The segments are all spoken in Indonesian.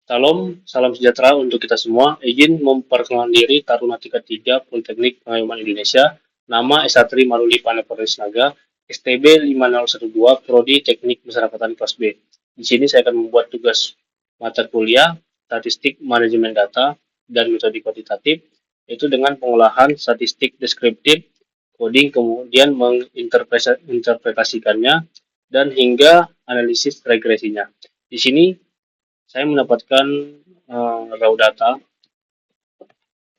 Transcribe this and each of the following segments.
Salam sejahtera untuk kita semua. Izin memperkenalkan diri Taruna tingkat 3 Politeknik Pengayuman Indonesia. Nama Esatri Maruli Paneporesnaga, STB 5012, Prodi Teknik Masyarakatan kelas B. Di sini saya akan membuat tugas mata kuliah Statistik Manajemen Data dan Metode Kuantitatif, yaitu dengan pengolahan statistik deskriptif, coding, kemudian menginterpretasikannya, dan hingga analisis regresinya. Di sini saya mendapatkan raw data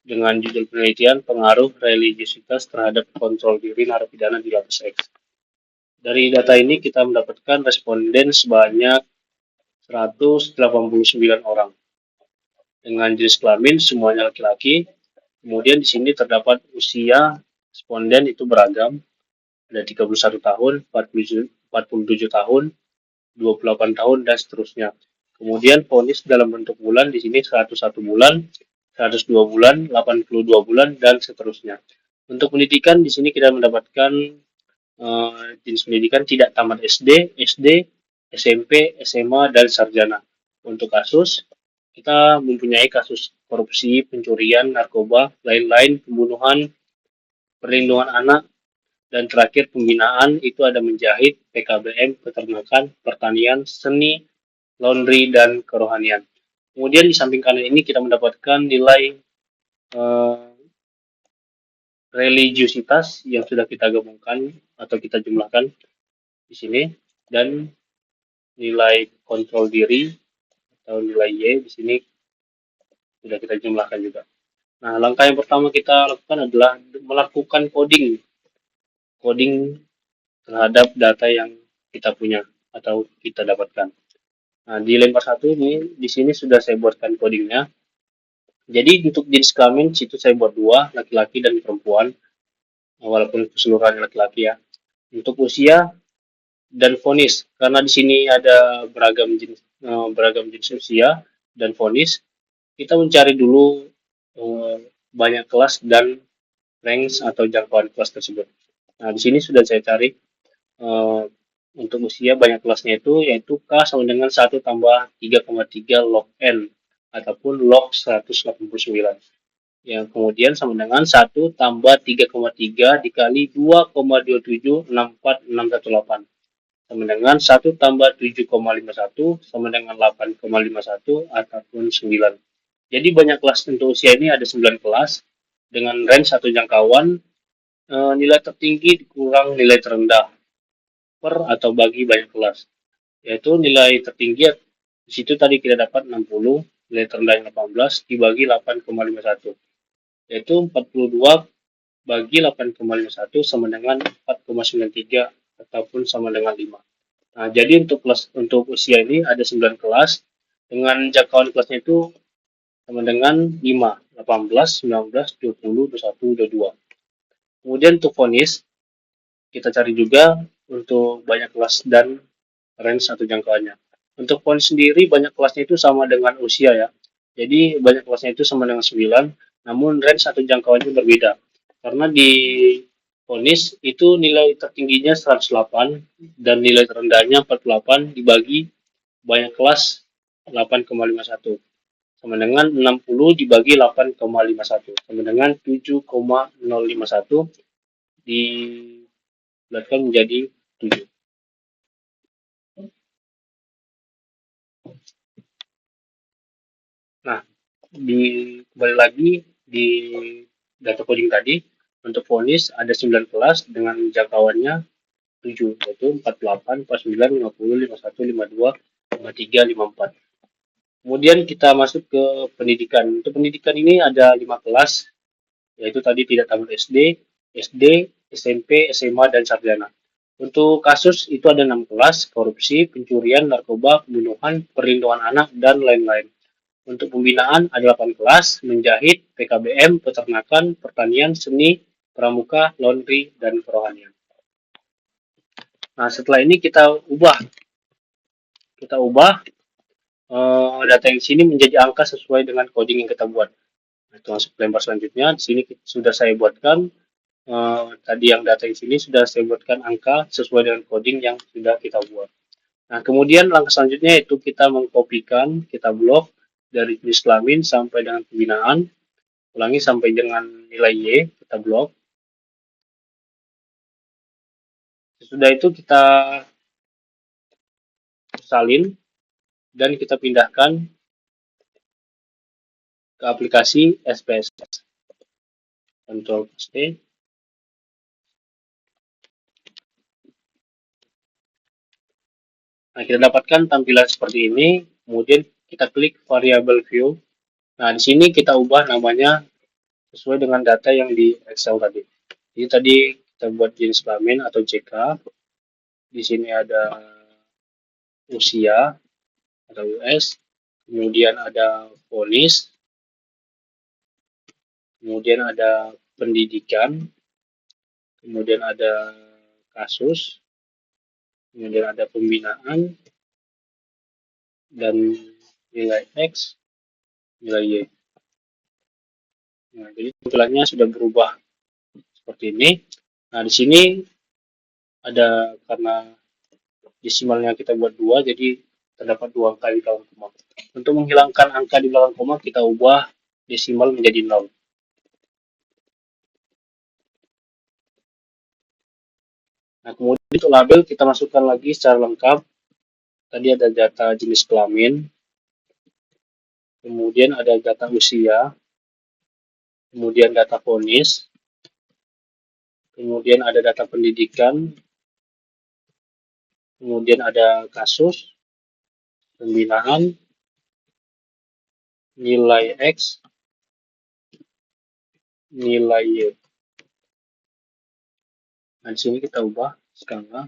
dengan judul penelitian pengaruh religiusitas terhadap kontrol diri narapidana di lapas X. Dari data ini kita mendapatkan responden sebanyak 189 orang dengan jenis kelamin semuanya laki-laki. Kemudian di sini terdapat usia responden itu beragam, ada 31 tahun, 47 tahun, 28 tahun, dan seterusnya. Kemudian vonis dalam bentuk bulan di sini 101 bulan, 102 bulan, 82 bulan, dan seterusnya. Untuk pendidikan di sini kita mendapatkan jenis pendidikan tidak tamat SD, SMP, SMA, dan sarjana. Untuk kasus, kita mempunyai kasus korupsi, pencurian, narkoba, lain-lain, pembunuhan, perlindungan anak, dan terakhir pembinaan itu ada menjahit, PKBM, peternakan, pertanian, seni, laundry, dan kerohanian. Kemudian di samping kanan ini kita mendapatkan nilai eh, religiusitas yang sudah kita gabungkan atau kita jumlahkan di sini, dan nilai kontrol diri atau nilai Y di sini sudah kita jumlahkan juga. Nah, langkah yang pertama kita lakukan adalah melakukan coding terhadap data yang kita punya atau kita dapatkan. Nah, di lembar satu ini, di sini sudah saya buatkan codingnya. Jadi untuk jenis kelamin situ saya buat dua, laki-laki dan perempuan, walaupun keseluruhannya laki-laki ya. Untuk usia dan vonis, karena di sini ada beragam jenis usia dan vonis, kita mencari dulu eh, banyak kelas dan range atau jangkauan kelas tersebut. Nah, di sini sudah saya cari eh, untuk usia banyak kelasnya itu yaitu K sama dengan 1 tambah 3,3 log N ataupun log 189. Yang kemudian sama dengan 1 tambah 3,3 dikali 2,2764618 sama dengan 1 tambah 7,51 sama dengan 8,51 ataupun 9. Jadi banyak kelas untuk usia ini ada 9 kelas dengan range satu jangkauan, nilai tertinggi dikurang nilai terendah per atau bagi banyak kelas. Yaitu nilai tertinggi di situ tadi kita dapat 60, nilai terendahnya 18 dibagi 8,51. Yaitu 42 bagi 8,51 sama dengan 4,93 ataupun sama dengan 5. Nah, jadi untuk usia ini ada 9 kelas dengan jangkauan kelasnya itu sama dengan 5, 18, 19, 20, 21, 22. Kemudian untuk vonis kita cari juga untuk banyak kelas dan range satu jangkauannya. Untuk font sendiri banyak kelasnya itu sama dengan usia ya. Jadi banyak kelasnya itu sama dengan 9, namun range satu jangkauannya berbeda. Karena di vonis itu nilai tertingginya 108 dan nilai terendahnya 48 dibagi banyak kelas 8,51 sama dengan 60 dibagi 8,51 sama dengan 7,051 dibulatkan menjadi 7. Nah, kembali lagi di data coding tadi, untuk vonis ada 9 kelas dengan jangkauannya 7, yaitu 48, 49, 50, 51, 52, 53, 54. Kemudian kita masuk ke pendidikan. Untuk pendidikan ini ada 5 kelas, yaitu tadi tidak tamat SD, SMP, SMA, dan sarjana. Untuk kasus itu ada 6 kelas, korupsi, pencurian, narkoba, pembunuhan, perlindungan anak, dan lain-lain. Untuk pembinaan ada 8 kelas, menjahit, PKBM, peternakan, pertanian, seni, pramuka, laundry, dan kerohanian. Nah, setelah ini kita ubah data yang di sini menjadi angka sesuai dengan coding yang kita buat. Nah, itu masuk ke lembar selanjutnya. Di sini sudah saya buatkan tadi yang data di sini sudah saya buatkan angka sesuai dengan coding yang sudah kita buat. Nah, kemudian langkah selanjutnya itu kita mengkopikan, kita blok dari jenis kelamin sampai dengan pembinaan, ulangi sampai dengan nilai Y, kita blok. Sesudah itu kita salin dan kita pindahkan ke aplikasi SPSS. Ctrl C. Nah, kita dapatkan tampilan seperti ini. Kemudian kita klik variable view. Nah, di sini kita ubah namanya sesuai dengan data yang di Excel tadi. Jadi tadi kita buat jenis kelamin atau JK. Di sini ada usia atau US. Kemudian ada vonis. Kemudian ada pendidikan. Kemudian ada kasus. Kemudian ada pembinaan. Dan nilai X, nilai Y. Nah, jadi tampilannya sudah berubah seperti ini. Nah, di sini ada karena desimalnya kita buat 2, jadi terdapat 2 angka di belakang koma. Untuk menghilangkan angka di belakang koma, kita ubah desimal menjadi 0. Nah, kemudian untuk label kita masukkan lagi secara lengkap. Tadi ada data jenis kelamin, kemudian ada data usia, kemudian data vonis, kemudian ada data pendidikan, kemudian ada kasus, pembinaan, nilai X, nilai Y. Nah, di sini kita ubah skala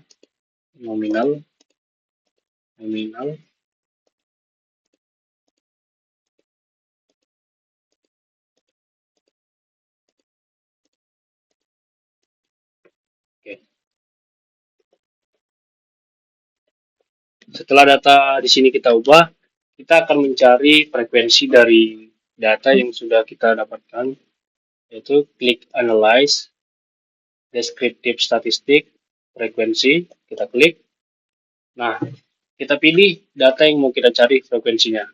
nominal, nominal, oke. Setelah data di sini kita ubah, kita akan mencari frekuensi dari data yang sudah kita dapatkan, yaitu klik analyze, descriptive statistik, frekuensi, kita klik. Nah, kita pilih data yang mau kita cari frekuensinya.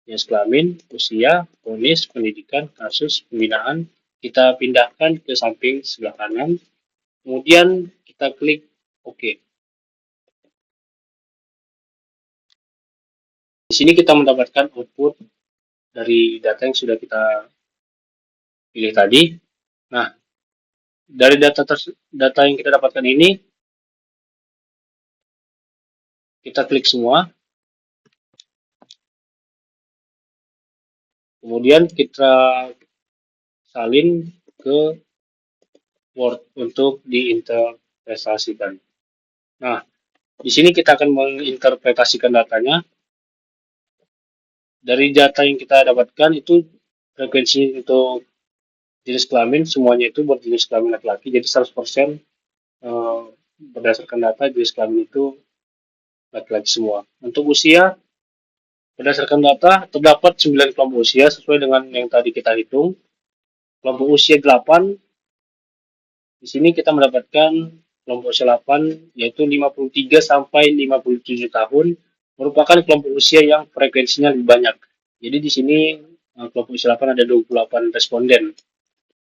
Jenis kelamin, usia, vonis, pendidikan, kasus, pembinaan. Kita pindahkan ke samping sebelah kanan. Kemudian kita klik OK. Di sini kita mendapatkan output dari data yang sudah kita pilih tadi. Nah, dari data yang kita dapatkan ini, kita klik semua. Kemudian kita salin ke Word untuk diinterpretasikan. Nah, di sini kita akan menginterpretasikan datanya. Dari data yang kita dapatkan itu frekuensi untuk jenis kelamin semuanya itu berjenis kelamin laki-laki. Jadi 100% berdasarkan data jenis kelamin itu laki-laki semua. Untuk usia, berdasarkan data terdapat 9 kelompok usia sesuai dengan yang tadi kita hitung. Kelompok usia 8, di sini kita mendapatkan kelompok usia 8 yaitu 53 sampai 57 tahun merupakan kelompok usia yang frekuensinya lebih banyak. Jadi di sini kelompok usia 8 ada 28 responden.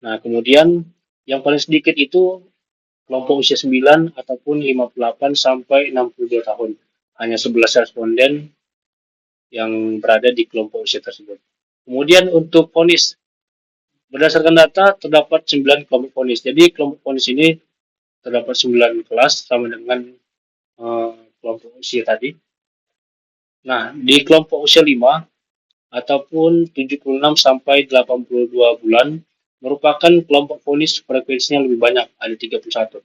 Nah, kemudian yang paling sedikit itu kelompok usia 9 ataupun 58 sampai 62 tahun. Hanya 11 responden yang berada di kelompok usia tersebut. Kemudian untuk vonis, berdasarkan data terdapat 9 kelompok vonis. Jadi kelompok vonis ini terdapat 9 kelas sama dengan kelompok usia tadi. Nah, di kelompok usia 5 ataupun 76 sampai 82 bulan merupakan kelompok vonis frekuensinya lebih banyak, ada 31.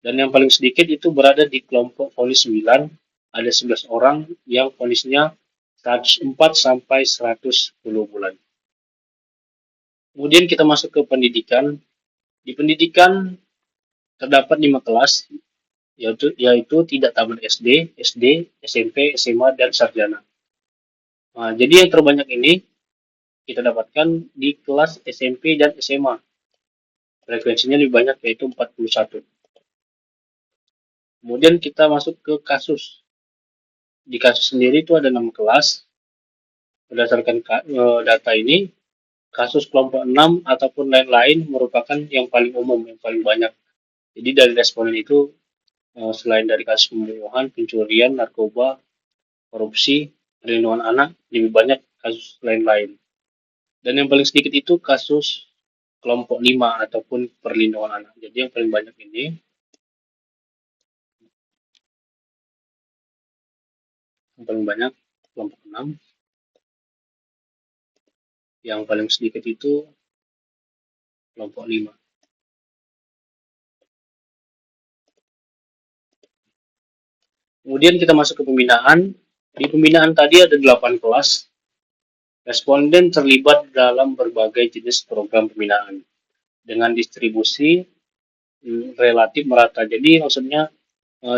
Dan yang paling sedikit itu berada di kelompok vonis 9, ada 11 orang yang vonisnya 104 sampai 110 bulan. Kemudian kita masuk ke pendidikan. Di pendidikan terdapat 5 kelas, yaitu tidak tamat SD, SD, SMP, SMA, dan sarjana. Nah, jadi yang terbanyak ini kita dapatkan di kelas SMP dan SMA. Frekuensinya lebih banyak yaitu 41. Kemudian kita masuk ke kasus. Di kasus sendiri itu ada 6 kelas. Berdasarkan data ini, kasus kelompok 6 ataupun lain-lain merupakan yang paling umum, yang paling banyak. Jadi dari responden itu selain dari kasus pembunuhan, pencurian, narkoba, korupsi, perlindungan anak, lebih banyak kasus lain-lain. Dan yang paling sedikit itu kasus kelompok 5 ataupun perlindungan anak. Jadi yang paling banyak ini, yang paling banyak kelompok 6, yang paling sedikit itu kelompok 5. Kemudian kita masuk ke pembinaan. Di pembinaan tadi ada 8 kelas. Responden terlibat dalam berbagai jenis program pembinaan dengan distribusi relatif merata. Jadi maksudnya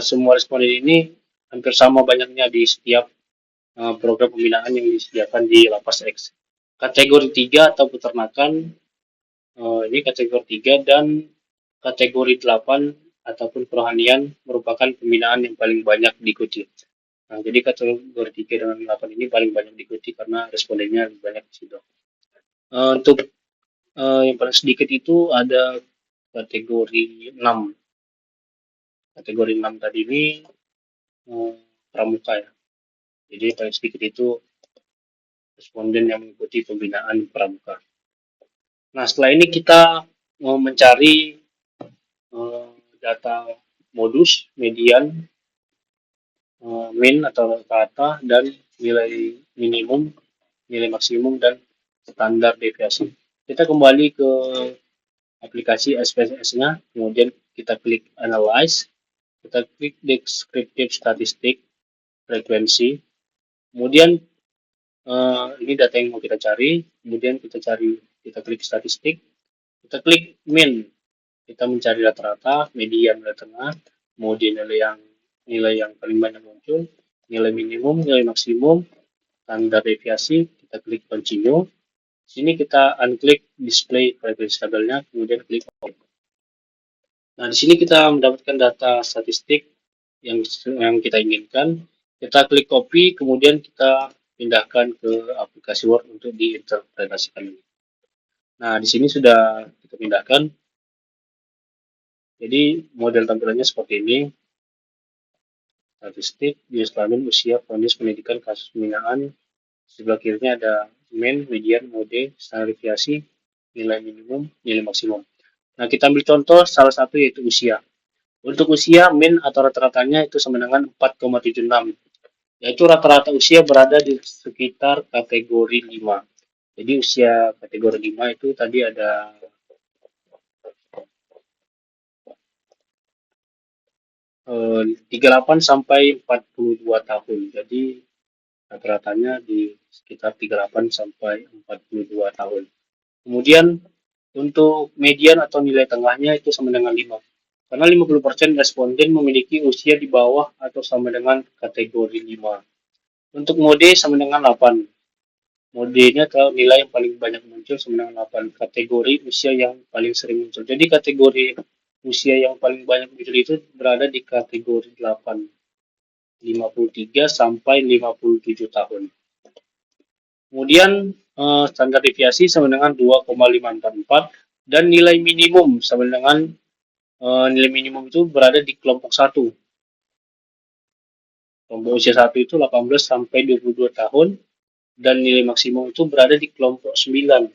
semua responden ini hampir sama banyaknya di setiap program pembinaan yang disediakan di Lapas X. Kategori 3 atau peternakan, ini kategori 3, dan kategori 8 ataupun kerohanian merupakan pembinaan yang paling banyak diikuti. Nah, jadi kategori 3 dengan 8 ini paling banyak diikuti karena respondennya lebih banyak di situ. Untuk yang paling sedikit itu ada kategori 6. Kategori 6 tadi ini pramuka ya. Jadi yang paling sedikit itu responden yang mengikuti pembinaan pramuka. Nah, setelah ini kita mau mencari data modus, median, min atau rata-rata, dan nilai minimum, nilai maksimum, dan standar deviasi. Kita kembali ke aplikasi SPSS-nya, kemudian kita klik Analyze, kita klik Descriptive Statistic, frekuensi, kemudian ini data yang mau kita cari, kemudian kita klik statistik, kita klik min, kita mencari rata-rata, median nilai tengah, kemudian nilai yang paling banyak muncul, nilai minimum, nilai maksimum, standar deviasi, kita klik continue. Sini kita unklik display frekuensi tabelnya, kemudian klik OK. Nah, di sini kita mendapatkan data statistik yang kita inginkan. Kita klik copy, kemudian kita pindahkan ke aplikasi Word untuk diinterpretasikan. Nah, di sini sudah kita pindahkan. Jadi model tampilannya seperti ini. Statistik, jenis kelamin, usia, vonis, pendidikan, kasus pembinaan. Sebelah kirinya ada min, median, mode, standar deviasi, nilai minimum, nilai maksimum. Nah, kita ambil contoh salah satu yaitu usia. Untuk usia, min atau rata-ratanya itu sama dengan 4,76. Yaitu rata-rata usia berada di sekitar kategori 5. Jadi usia kategori 5 itu tadi ada 38 sampai 42 tahun. Jadi rata-ratanya di sekitar 38 sampai 42 tahun. Kemudian untuk median atau nilai tengahnya itu sama dengan 5. Karena 50% responden memiliki usia di bawah atau sama dengan kategori 5. Untuk mode sama dengan 8. Modenya atau nilai yang paling banyak muncul sama dengan 8. Kategori usia yang paling sering muncul. Jadi kategori usia yang paling banyak muncul itu berada di kategori 8. 53 sampai 57 tahun. Kemudian standar deviasi sama dengan 2,544 dan nilai minimum sama dengan nilai minimum itu berada di kelompok 1. Kelompok usia 1 itu 18 sampai 22 tahun dan nilai maksimum itu berada di kelompok 9,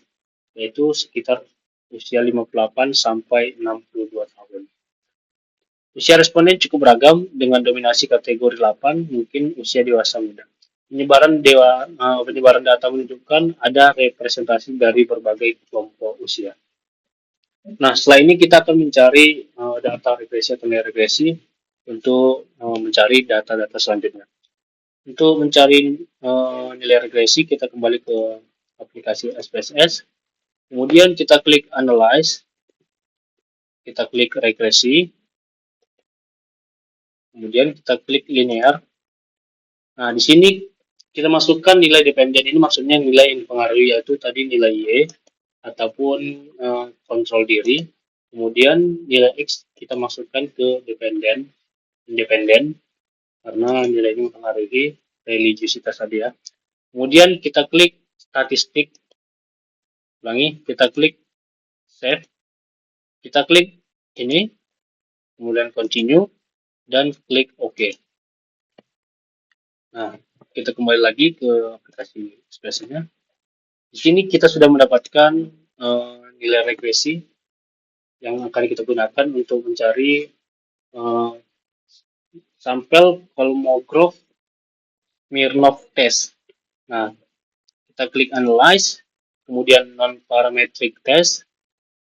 yaitu sekitar usia 58 sampai 62 tahun. Usia responden cukup beragam dengan dominasi kategori 8, mungkin usia dewasa muda. Penyebaran data menunjukkan ada representasi dari berbagai kelompok usia. Nah, setelah ini kita akan mencari data regresi atau nilai regresi untuk mencari data-data selanjutnya. Untuk mencari nilai regresi, kita kembali ke aplikasi SPSS. Kemudian kita klik Analyze, kita klik regresi, kemudian kita klik Linear. Nah, di sini kita masukkan nilai dependen, ini maksudnya nilai yang dipengaruhi, yaitu tadi nilai Y ataupun kontrol diri. Kemudian nilai X kita masukkan ke independen, karena nilai ini mempengaruhi religiositas tadi ya. Kemudian kita klik statistik, ulangi, kita klik save, kita klik ini, kemudian continue, dan klik OK. Nah, kita kembali lagi ke aplikasi SPS-nya. Di sini kita sudah mendapatkan nilai regresi yang akan kita gunakan untuk mencari sampel Kolmogorov Smirnov test. Nah, kita klik analyze, kemudian non-parametric test,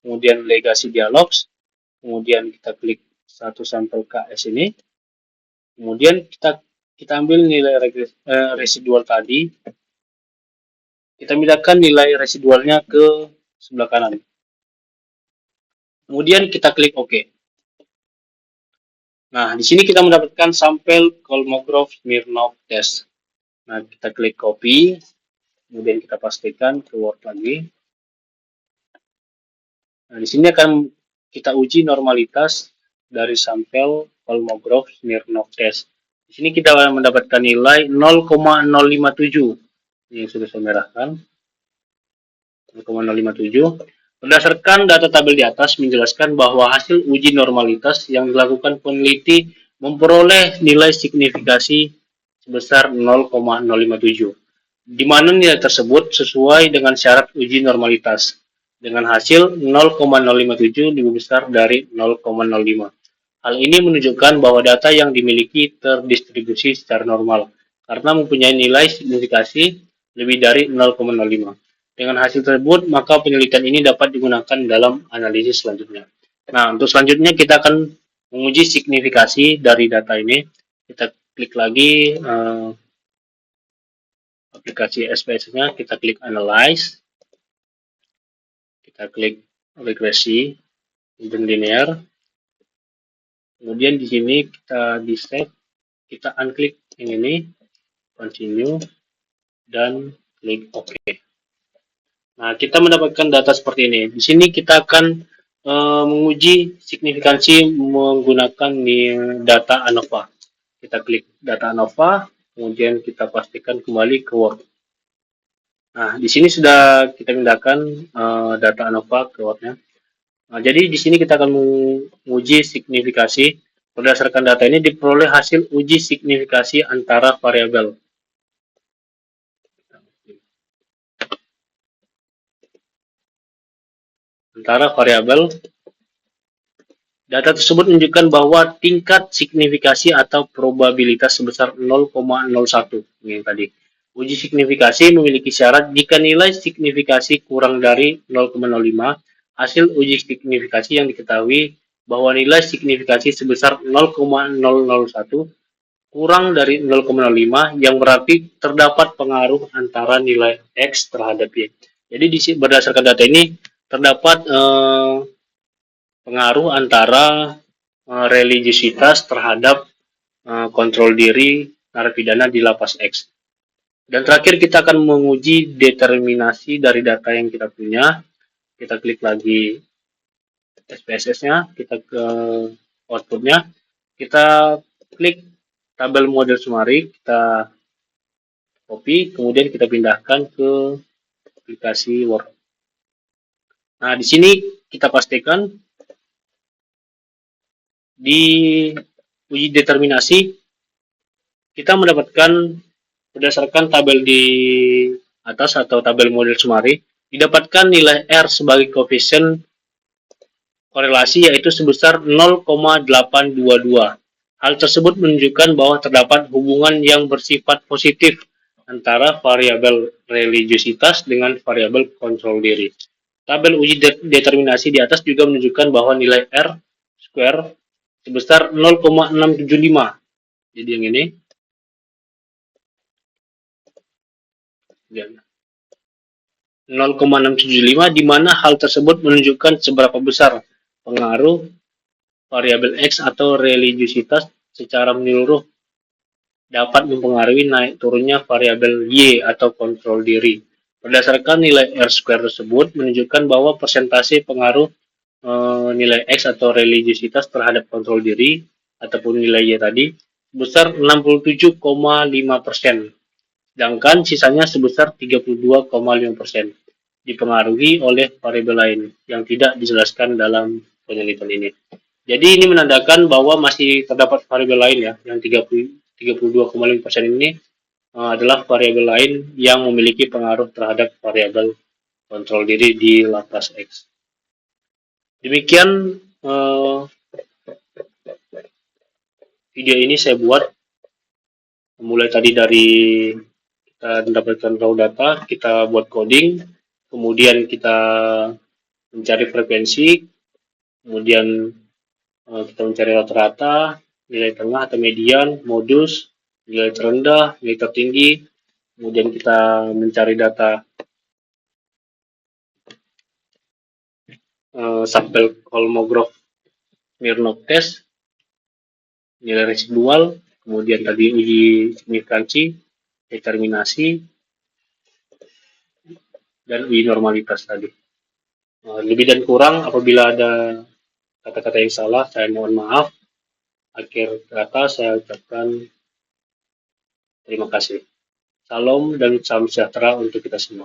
kemudian legacy dialogs, kemudian kita klik satu sampel KS ini, kemudian kita ambil nilai residual tadi, kita pindahkan nilai residualnya ke sebelah kanan. Kemudian kita klik OK. Nah, di sini kita mendapatkan sampel Kolmogorov Smirnov test. Nah, kita klik copy, kemudian kita pastikan ke Word lagi. Nah, di sini akan kita uji normalitas dari sampel Kolmogorov Smirnov test. Di sini kita mendapatkan nilai 0,057 yang sudah saya merahkan. 0,057. Berdasarkan data tabel di atas menjelaskan bahwa hasil uji normalitas yang dilakukan peneliti memperoleh nilai signifikasi sebesar 0,057, di mana nilai tersebut sesuai dengan syarat uji normalitas dengan hasil 0,057 lebih besar dari 0,05. Hal ini menunjukkan bahwa data yang dimiliki terdistribusi secara normal karena mempunyai nilai signifikasi lebih dari 0,05. Dengan hasil tersebut, maka penelitian ini dapat digunakan dalam analisis selanjutnya. Nah, untuk selanjutnya kita akan menguji signifikasi dari data ini. Kita klik lagi aplikasi SPS-nya, kita klik analyze, kita klik regresi, dan linear. Kemudian di sini kita di save, kita unklik yang ini, continue, dan klik OK. Nah, kita mendapatkan data seperti ini. Di sini kita akan menguji signifikansi menggunakan data ANOVA. Kita klik data ANOVA, kemudian kita pastikan kembali ke Word. Nah, di sini sudah kita pindahkan data ANOVA ke Word-nya. Nah, jadi di sini kita akan menguji signifikasi. Berdasarkan data ini diperoleh hasil uji signifikasi antara variabel. Data tersebut menunjukkan bahwa tingkat signifikasi atau probabilitas sebesar 0,01 ini tadi. Uji signifikasi memiliki syarat jika nilai signifikasi kurang dari 0,05, hasil uji signifikasi yang diketahui bahwa nilai signifikasi sebesar 0,001 kurang dari 0,05 yang berarti terdapat pengaruh antara nilai X terhadap Y. Jadi berdasarkan data ini terdapat pengaruh antara religiusitas terhadap kontrol diri narapidana di lapas X. Dan terakhir kita akan menguji determinasi dari data yang kita punya. Kita klik lagi SPSS-nya, kita ke output-nya, kita klik tabel model summary, kita copy, kemudian kita pindahkan ke aplikasi Word. Nah, di sini kita pastikan di uji determinasi kita mendapatkan berdasarkan tabel di atas atau tabel model summary, didapatkan nilai R sebagai koefisien korelasi yaitu sebesar 0,822. Hal tersebut menunjukkan bahwa terdapat hubungan yang bersifat positif antara variabel religiusitas dengan variabel kontrol diri. Tabel uji determinasi di atas juga menunjukkan bahwa nilai R square sebesar 0,675. Jadi yang ini 0,675, di mana hal tersebut menunjukkan seberapa besar pengaruh variabel X atau religiusitas secara menyeluruh dapat mempengaruhi naik turunnya variabel Y atau kontrol diri. Berdasarkan nilai R square tersebut menunjukkan bahwa persentase pengaruh nilai X atau religiusitas terhadap kontrol diri ataupun nilai Y tadi besar 67,5%. sedangkan sisanya sebesar 32,5% dipengaruhi oleh variabel lain yang tidak dijelaskan dalam penelitian ini. Jadi ini menandakan bahwa masih terdapat variabel lain ya, yang 32,5% ini adalah variabel lain yang memiliki pengaruh terhadap variabel kontrol diri di Laplace X. Demikian video ini saya buat mulai tadi dari kita mendapatkan raw data, kita buat coding, kemudian kita mencari frekuensi, kemudian kita mencari rata-rata, nilai tengah atau median, modus, nilai terendah, nilai tertinggi, kemudian kita mencari data sampel Kolmogorov-Smirnov test, nilai residual, kemudian tadi uji signifikansi, determinasi, dan uji normalitas tadi. Lebih dan kurang apabila ada kata-kata yang salah, saya mohon maaf. Akhir kata saya ucapkan terima kasih. Salam dan salam sejahtera untuk kita semua.